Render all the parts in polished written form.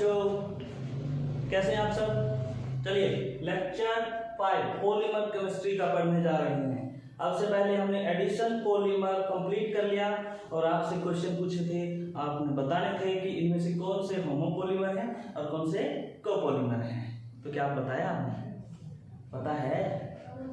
बच्चों, कैसे हैं आप सब। चलिए लेक्चर 5 पॉलीमर केमिस्ट्री का पढ़ने जा रहे हैं। अब से पहले हमने एडिशन पॉलीमर कंप्लीट कर लिया और आपसे क्वेश्चन पूछे थे, आपने बताने थे कि इनमें से कौन से होमोपॉलीमर हैं और कौन से कोपॉलीमर हैं। तो क्या आप बताया आपने? पता है?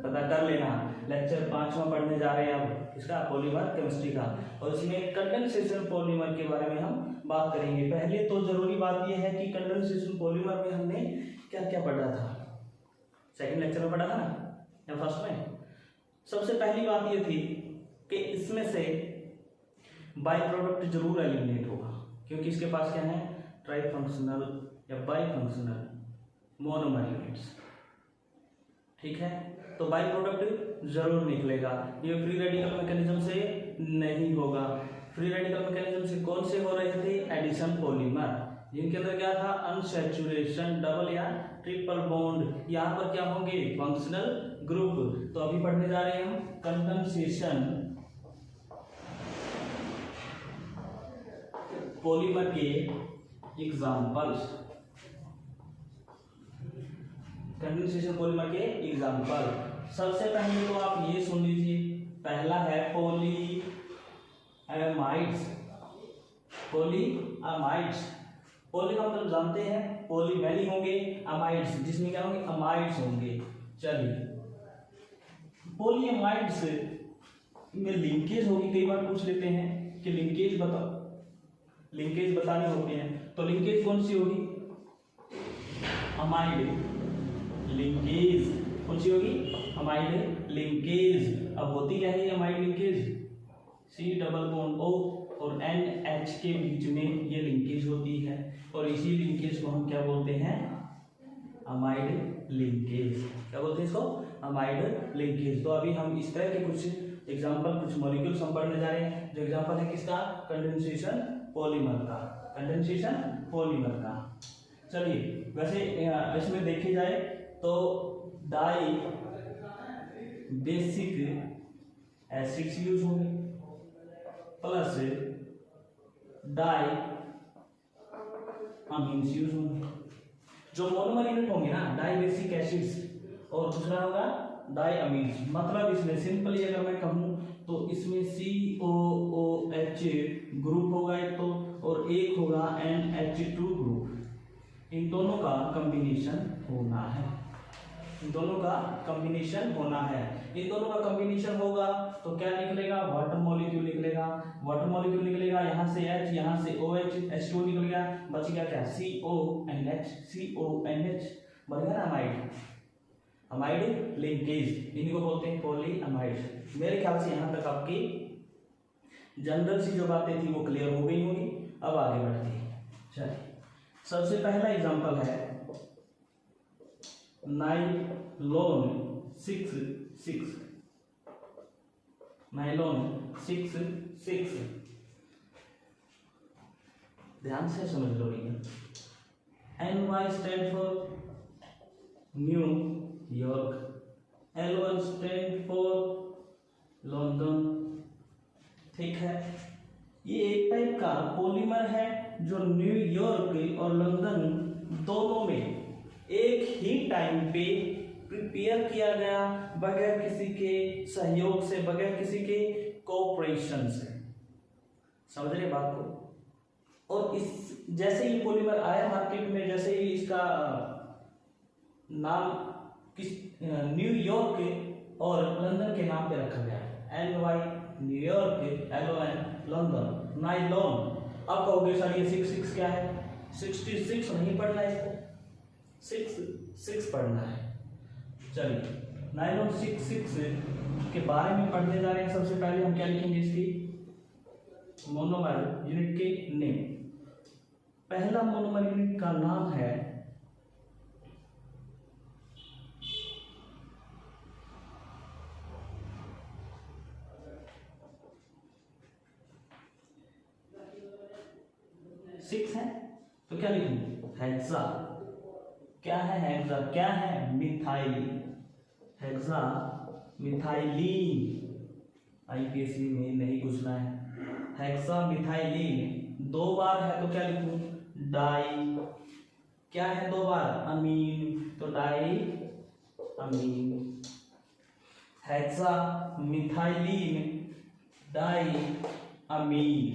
पता कर लेना। लेक्चर 5वां पढ़ने जा रहे हैं अब इसका, पॉलीमर केमिस्ट्री का, और इसमें कंडेंसेशन पॉलीमर के बारे में हम बात करेंगे। पहले तो जरूरी बात यह है कि कंडेंसेशन पॉलीमर में हमने क्या क्या पढ़ा था। सेकंड लेक्चर में पढ़ा था ना या फर्स्ट में? सबसे पहली बात यह थी कि इसमें से बाई प्रोडक्ट जरूर एलिमिनेट होगा, क्योंकि इसके पास क्या है, ट्राई फंक्शनल या बाई फंक्शनल मोनोमर यूनिट्स। ठीक है, तो बाई प्रोडक्ट जरूर निकलेगा। ये फ्री रेडिकल मैकेनिज्म से नहीं होगा। फ्री रेडिकल मैकेनिज्म से कौन से हो रहे थे? एडिशन पॉलीमर, जिनके अंदर क्या था, अनसैचुरेशन, डबल या ट्रिपल बॉन्ड। यहाँ पर क्या होंगे? Functional group. तो अभी पढ़ने जा रहे हैं हम कंडेंसेशन पॉलीमर के एग्जाम्पल्स। कंडेंसेशन पॉलीमर के एग्जाम्पल। सबसे पहले तो आप ये सुन लीजिए, पहला है पॉलीअमाइड्स। पॉलीअमाइड्स, पॉली का मतलब जानते हैं, पॉली मैनी होंगे, अमाइड्स जिसमें क्या होंगे, अमाइड्स होंगे। चलिए, पॉलीअमाइड्स में लिंकेज होगी। कई बार पूछ लेते हैं कि लिंकेज बताओ, लिंकेज बतानी होती है, तो लिंकेज कौन सी होगी? अमाइड लिंकेज कौन सी होगी? Amide linkage. अब होती क्या है amide linkage? C double bond O और NH के बीच में ये लिंकेज होती है, और इसी लिंकेज को हम क्या बोलते हैं? Amide linkage. क्या बोलते हैं इसको? Amide linkage. तो अभी हम इस तरह के कुछ एग्जांपल, कुछ मॉलिक्यूल्स हम पढ़ने जा रहे हैं, जो एग्जांपल है किसका? कंडेंसेशन पॉलीमर का। कंडेंसेशन पॉलीमर का। चलिए, वैसे इसमें देखे जाए तो डाई बेसिक एसिड्स यूज होंगे, प्लस डाई अमीन्स यूज होंगे। जो मोनोमर यूनिट होंगे ना, डाई बेसिक एसिड्स, और दूसरा होगा डाई अमीन्स। मतलब इसमें सिंपली अगर मैं कहूँ तो इसमें COOH ग्रुप होगा एक तो, और एक होगा NH2 ग्रुप। इन दोनों का कॉम्बिनेशन होना है, इन दोनों का कॉम्बिनेशन होना है। इन दोनों का कॉम्बिनेशन होगा तो क्या निकलेगा? वाटर मॉलिक्यूल निकलेगा। वाटर मॉलिक्यूल निकलेगा, यहाँ से H, यहाँ से OH, H2 निकल गया, बच गया क्या? CONH। CONH बन गया ना अमाइड। अमाइड लिंकेज, इन्हीं को बोलते हैं पॉलीअमाइड। मेरे ख्याल से यहाँ तक आपकी जनरल सी जो बातें थी वो क्लियर हो गई होगी। अब आगे बढ़ते हैं। चलिए, सबसे पहला एग्जांपल है नाइलॉन 6,6। नाइलॉन 6,6, ध्यान से समझ लो भैया। NY stand for New York, L1 stand for London. ठीक है, ये एक टाइप का पॉलीमर है जो न्यूयॉर्क और लंदन दोनों में एक ही टाइम पे प्रिपेयर किया गया, बगैर किसी के सहयोग से, बगैर किसी के कोऑपरेशन से। समझ रहे बात को? और इस जैसे ही पॉलीमर आया मार्केट में, जैसे ही इसका नाम किस न्यूयॉर्क और लंदन के नाम पे रखा गया, NY New York, LON London, nylon. अब कहोगे सर ये 6,6 क्या है? 66 नहीं पढ़ना है इसको, 6,6 पढ़ना है। चलिए, नाइलॉन 6,6 के बारे में पढ़ने जा रहे हैं। सबसे पहले हम क्या लिखेंगे? इसकी मोनोमर यूनिट के नेम। पहला मोनोमर यूनिट का नाम है सिक्स है, तो क्या लिखेंगे? हेक्सा। क्या है हेक्सा? क्या है? मिथाइल। Hexa methylene. आईपीएससी में नहीं पूछना है। हेक्सा मिथाइलीन 2 बार है तो क्या लिखूं? डाई क्या है दो बार अमीन, तो डाई अमीन। हेक्सा मिथाइलिन डाई अमीन।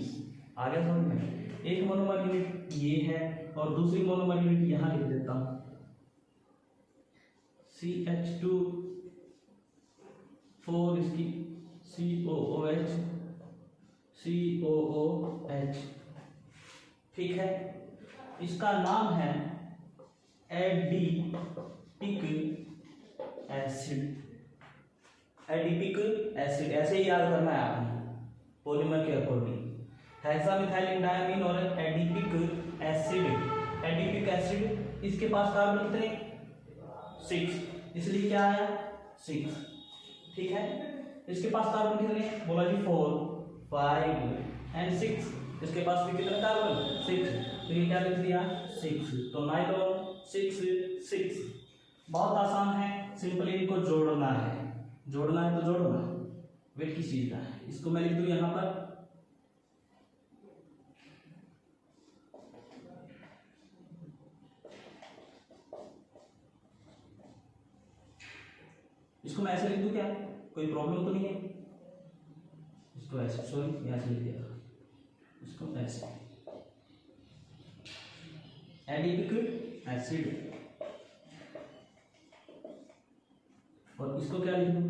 आगे समझ में, एक मोनोमर यूनिट ये है और दूसरी मोनोमर यूनिट यहां लिख देता हूं, CH2 4 इसकी COOH COOH, ठीक है। इसका नाम है एडिपिक एसिड। एडिपिक एसिड ऐसे ही याद करना है आपने पॉलीमर के अकॉर्डिंग। हेक्सामिथाइलिन डायमीन और एडिपिक एसिड। एडिपिक एसिड इसके पास कार्बन कितने 6, इसलिए क्या आया 6, ठीक है। इसके पास कार्बन कितने बोला जी 4 5 एंड 6, इसके पास भी कितने कार्बन 6, तो ये क्या लिख दिया 6, तो नाइट्रोजन 6 बहुत आसान है, सिंपली इनको जोड़ना है तो जोड़ना, वेट किस चीज का है, इसको मैं लिख दूं यहां पर, इसको मैं ऐसे लिख दूं क्या, कोई प्रॉब्लम तो नहीं है, इसको ऐसे, सॉरी ऐसे लिख दिया, इसको ऐसे एडिपिक एसिड, और इसको क्या लिख दूं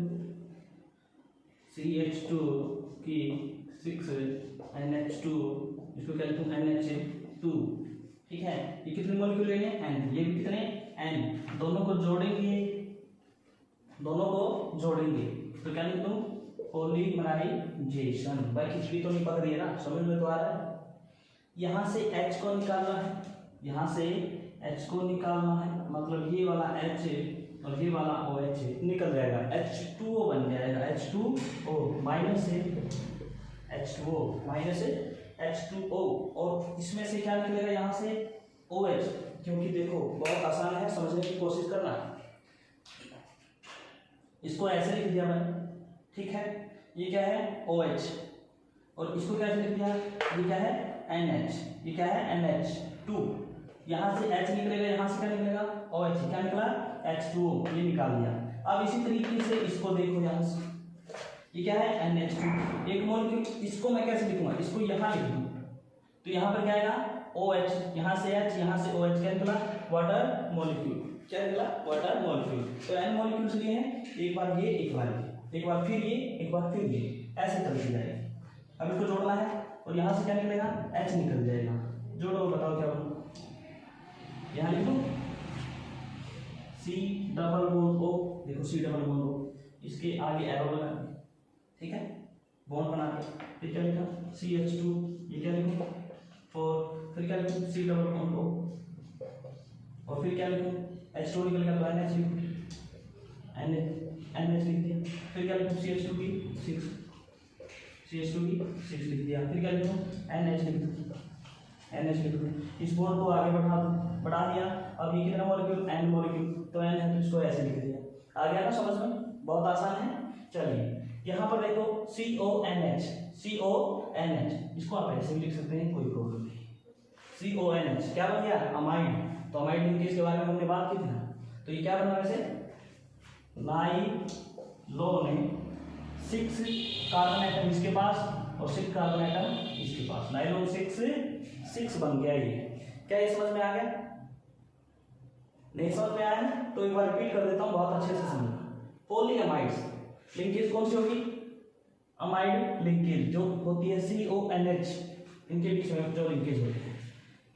CH2 की 6 NH2, इसको क्या लिखूं NH2, ठीक है। ये कितने मॉलिक्यूल हैं N, ये भी कितने N, दोनों को जोड़ेंगे तो क्या लिख दूं पॉलीमराइजेशन। भाई खिचड़ी तो नहीं पक रही है ना, समझ में तो आ रहा है। यहां से H को निकालना है, मतलब ये वाला H और ये वाला OH निकल जाएगा, H2O बन जाएगा, H2O माइनस से H2O, और इसमें से क्या निकलेगा यहाँ से OH, क्योंकि देखो बहुत आसान है, समझने की कोशिश करना। इसको ऐसे लिख दिया मैंने, ठीक है, ये क्या है OH, और इसको क्या लिख दिया, ये क्या है NH, ये क्या है NH2, यहाँ से H निकलेगा, यहाँ से क्या निकलेगा OH, क्या निकला H2O, ये निकाल दिया। अब इसी तरीके से इसको देखो, यहाँ से ये क्या है NH2, एक मॉलिक्यूल, इसको मैं कैसे लिखूंगा, इसको यहाँ लिख दूँ तो यहाँ पर क्या आएगा OH, यहाँ से H, यहाँ से OH, क्या निकला वाटर मॉलिक्यूल, क्या निकला वाटर मॉलिक्यूल। तो N मॉलिक्यूल्स लिए हैं, एक बार ये, एक बार ये, एक बार फिर ये, एक बार फिर ये, ऐसे चलती जाएगी। अब इसको जोड़ना है और यहाँ से क्या निकलेगा H निकल जाएगा, जोड़ो बताओ क्या बना, यहाँ लिखो C डबल बॉन्ड O, देखो C डबल बॉन्ड O, इसके आगे एरो लगा, ठीक है, बॉन्ड बना के, फिर क्या लिखा CH2, ये क्या लिखूं 4, फिर क्या लिखूं C डबल बॉन्ड O, और फिर क्या लिखूं H2 निकलेगा तो NH लिख दिया, फिर क्या लिखूं CH2 की 6 लिख दिया, फिर क्या लिखूं NH लिख दूं, इस बॉन्ड को आगे बढ़ा दिया। अब ये कितना मॉलिक्यूल N मॉलिक्यूल, तो N है तो इसको ऐसे लिख दिया, आ गया ना समझ में, बहुत आसान है। चलिए यहाँ पर देखो CONH, इसको आप ऐसे भी लिख सकते हैं, कोई प्रॉब्लम नहीं। CONH क्या बन गया अमाइड, तो अमाइड लिंकेज के बारे में हमने बात की थी ना, तो ये क्या बना वैसे नाइलोन 6 कार्बन एटम इसके पास और 6 कार्बन एटम इसके पास, नाइलोन 6 बन गया। ये क्या ये समझ में आ गया, नहीं समझ में आया ना, तो एक बार रिपीट कर देता हूँ, बहुत अच्छे से समझना। पॉलीअमाइड्स लिंकेज कौन सी होगी, अमाइड लिंकेज जो होती है CONH, इनके बीच में जो लिंकेज होती है,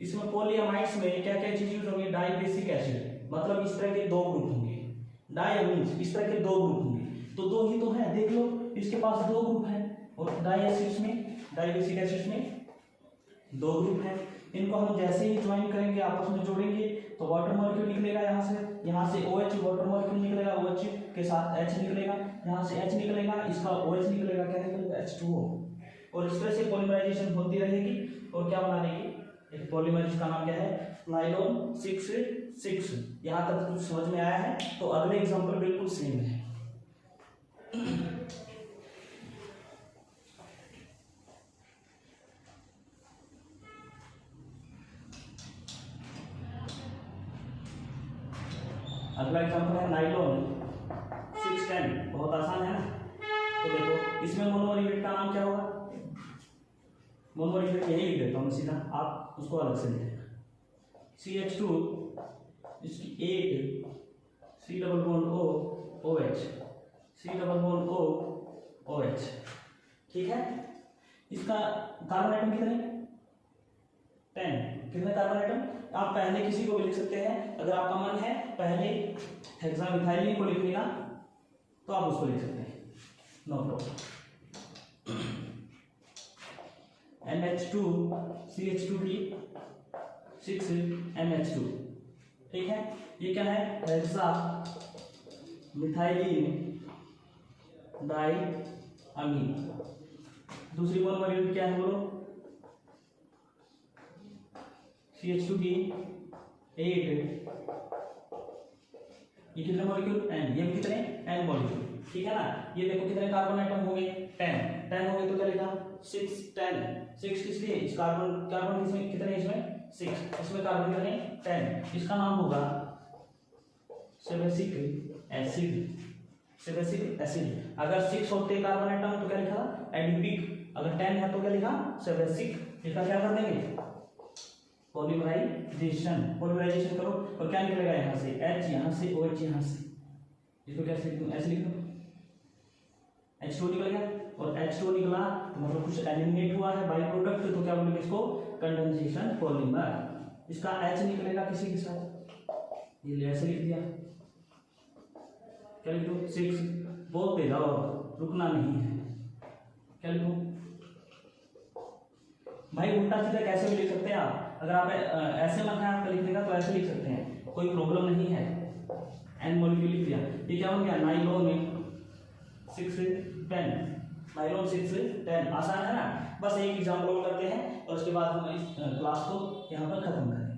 इसमें पॉलीअमाइड्स में क्या क्या चीज यूज होंगी, डाइबेसिक एसिड, मतलब इस तरह के दो ग्रुप होंगे, डाइअमीन्स इस तरह के दो ग्रुप होंगे, तो दो ही तो है, देख लो इसके पास दो ग्रुप है, और डाइबेसिक एसिड्स में दो ग्रुप है, इनको हम जैसे ही ज्वाइन करेंगे आपस में जोड़ेंगे तो वाटर मॉलिक्यूल निकलेगा, यहाँ से OH वाटर मॉलिक्यूल निकलेगा, OH के साथ H निकलेगा, यहाँ से H निकलेगा, इसका OH निकलेगा, क्या निकलेगा H2O, और इस तरह से पॉलीमराइजेशन होती रहेगी और क्या बना देगी एक पॉलीमर, जिसका नाम क्या है नाइलोन 6। यहाँ तक कुछ समझ में आया है, तो अगले एग्जाम्पल बिल्कुल सेम है। अगला एग्जाम्पल है नाइलॉन 610, बहुत आसान है ना। तो देखो इसमें मोनोमर यूनिट का नाम क्या होगा, मोनोमर यूनिट यही लिख देता हूँ सीधा, आप उसको अलग से लिखें। CH2 इसकी 8 C double bond O OH, C double bond O OH, ठीक है। इसका कार्बन आइटम कितने, 10, कितने कार्बन आइटम। आप पहले किसी को भी लिख सकते हैं, अगर आपका मन है पहले हेक्सामिथाइलिन को लिखने का तो आप उसको लिख सकते हैं, नो प्रॉब्लम। NH2 CH2 की 6 NH2, ठीक है। ये क्या है, हेक्सा मिथाइलिन डाई अमीन। दूसरी मोनोमर यूनिट क्या है बोलो, CH2 की 8, ये कितने मॉलिक्यूल, N, ये कितने N मॉलिक्यूल, ठीक है ना। ये देखो कितने कार्बन आइटम हो गए, 10 हो गए, तो क्या लिखा 6 10, 6 किसलिए, इस कार्बन किसमें कितने, इसमें 6, इसमें कार्बन कितने 10, इसका नाम होगा सेबेसिक एसिड। अगर 6 होते कॉर्बन आइटम तो क्या लिखा एडिपिक, अगर 10 है तो क्या लिखा सेबेसिक। इसका क्या कर देंगे, पॉलीमराइजेशन करो, और क्या निकलेगा यहाँ से H, यहाँ से OH, यहाँ से, इसको कैसे लिख दूँ, ऐसे लिख दो, H2 निकल गया, और H2 निकला तो मतलब कुछ एलिमिनेट हुआ है बाई प्रोडक्ट, तो क्या बोलेंगे इसको कंडेंसेशन पॉलीमर। इसका H निकलेगा किसी के साथ, ये ऐसे लिख दिया, क्या लिखो 6, बोलते जाओ रुकना नहीं है, क्या लिखो भाई, उल्टा सीधा कैसे भी लिख सकते हैं आप। अगर आप ऐसे मन है आपका लिखने का तो ऐसे लिख सकते हैं, कोई प्रॉब्लम नहीं है। N मॉलिक्यूल लिख दिया, ये क्या बन गया नाइलॉन 610, नाइलॉन 610, आसान है ना। बस एक एग्जाम्पल और करते हैं और उसके बाद हम इस क्लास को यहाँ पर खत्म करें।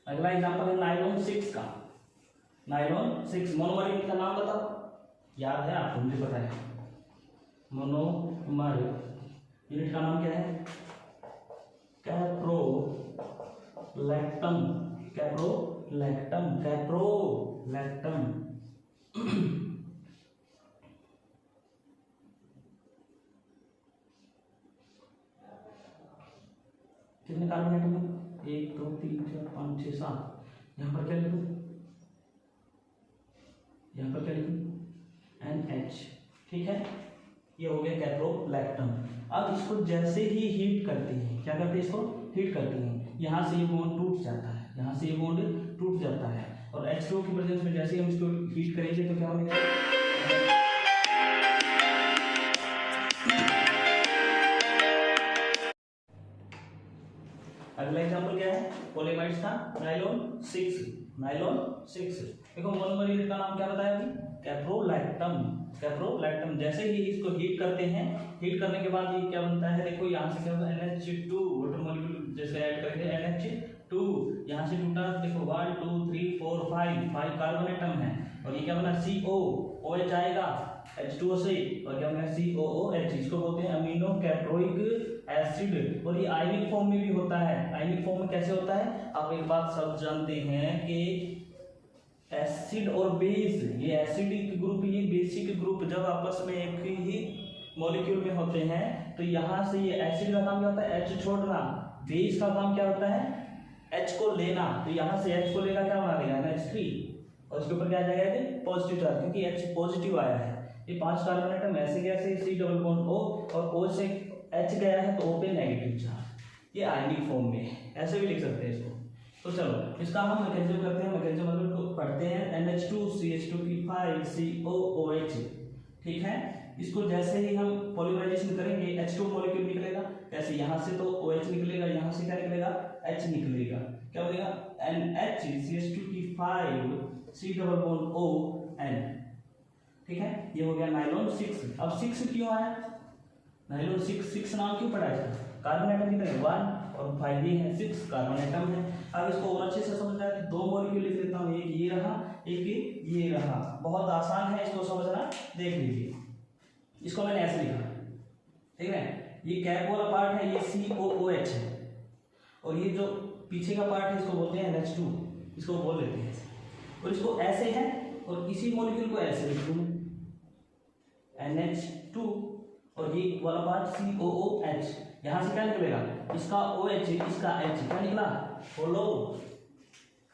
अगला एग्जाम्पल है नाइलॉन 6 का, नाइलॉन 6 मोनोमर यूनिट का नाम बताओ, याद है आपको, मुझे पता है। मोनोमर यूनिट का नाम क्या है, कैप्रोलैक्टम, कैप्रोलैक्टम। कितने कार्बन आइटम है, 1 2 3 4 5 6 7, यहाँ पर क्या लिखूं, यहाँ पर क्या लिखूं NH, ठीक है। ये हो गया कैप्रोलैक्टम। अब इसको जैसे ही हीट करते हैं, क्या करते हैं, इसको हीट करते हैं, यहाँ से ये बॉन्ड टूट जाता है, यहाँ से ये बॉन्ड टूट जाता है, और H2 की प्रेजेंस में जैसे ही हम इसको हीट करेंगे तो क्या होगा, अगला एग्जांपल क्या है पॉलीमाइड्स का, नाइलॉन 6। देखो मोनोमर यूनिट का नाम क्या बताया अभी, कैप्रोलैक्टम। जैसे ही इसको हीट करते हैं, हीट करने के बाद ये क्या बनता है, देखो यहाँ से क्या होता है NH2 वाटर मॉलिक्यूल जैसे ऐड करेंगे NH2, यहाँ से टूटा, देखो 1 2 3 4 5 कार्बन आइटम है, और ये क्या बना COOH आएगा H2O से, और क्या बना COOH, इसको बोलते हैं अमीनो कैप्रोइक एसिड। और ये आयनिक फॉर्म में भी होता है। आयनिक फॉर्म में कैसे होता है, आप एक बात सब जानते हैं कि एसिड और बेस, ये एसिडिक ग्रुप, ये बेसिक ग्रुप जब आपस में एक ही मॉलिक्यूल में होते हैं तो यहाँ से ये एसिड का काम क्या होता है H छोड़ना, बेस का काम क्या होता है H को लेना, तो यहाँ से H को लेगा क्या बना देगा NH3, और इसके ऊपर क्या आ जाएगा पॉजिटिव चार्ज, क्योंकि H पॉजिटिव आया है। ये 5 कार्बन आइटम ऐसे कैसे C डबल बॉन्ड O, और O से H गया है तो O पे नेगेटिव चार्ज, ये आयनिक फॉर्म में ऐसे भी लिख सकते हैं इसको। तो चलो इसका हम मैकेनिज्म करते हैं, मैकेनिज्म मतलब को पढ़ते हैं। NH2CH2 COOH, ठीक है। इसको जैसे ही हम पॉलीमराइजेशन करेंगे H2 मॉलिक्यूल निकलेगा, कैसे यहाँ से तो OH निकलेगा, यहाँ से क्या निकलेगा H निकलेगा, क्या बनेगा NHCH2 C double bond O N, ठीक है। ये हो गया नाइलॉन 6। अब 6 क्यों आया, नाइलॉन 6 नाम क्यों पड़ा है, कार्बन आइटम कितने 1 और 5, ये है 6 कार्बन आइटम है। अब इसको और अच्छे से समझना है, 2 मॉलिक्यूल लिख देता हूँ, एक ये रहा, एक ये रहा, बहुत आसान है इसको समझना, देख लीजिए। इसको मैंने ऐसे लिखा, ठीक है। ये कैप वाला पार्ट है, ये COOH है, और ये जो पीछे का पार्ट है इसको बोलते हैं NH2, इसको बोल लेते हैं ऐसे, और इसको ऐसे है, और इसी मॉलिक्यूल को ऐसे लिख दूँ NH2, और ये वाला पार्ट COOH, यहाँ से क्या निकलेगा, इसका OH इसका H, क्या निकला, बोलो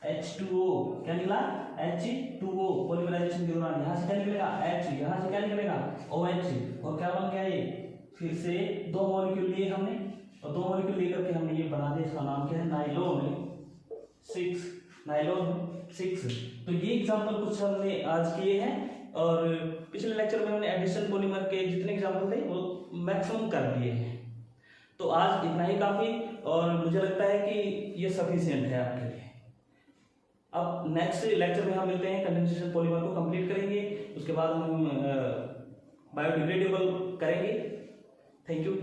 H2O, क्या निकला H2O, पॉलीमराइजेशन के दौरान यहाँ से क्या निकलेगा H, यहाँ से क्या निकलेगा OH, और क्या बन गया ये, फिर से दो मॉलिक्यूल लिए हमने, और दो मॉलिक्यूल लेकर के हमने ये बना दिया, इसका नाम क्या है नाइलॉन 6, नाइलॉन 6। तो ये एग्जांपल कुछ हमने आज किए हैं, और पिछले लेक्चर में हमने एडिशन पॉलीमर के जितने एग्जांपल थे वो मैक्सिमम कर दिए हैं। तो आज इतना ही काफी, और मुझे लगता है कि ये सफिशिएंट है आपके लिए। अब नेक्स्ट लेक्चर में हम मिलते हैं, कंडेंसेशन पॉलीमर को कंप्लीट करेंगे, उसके बाद हम बायोडिग्रेडेबल करेंगे। Thank you.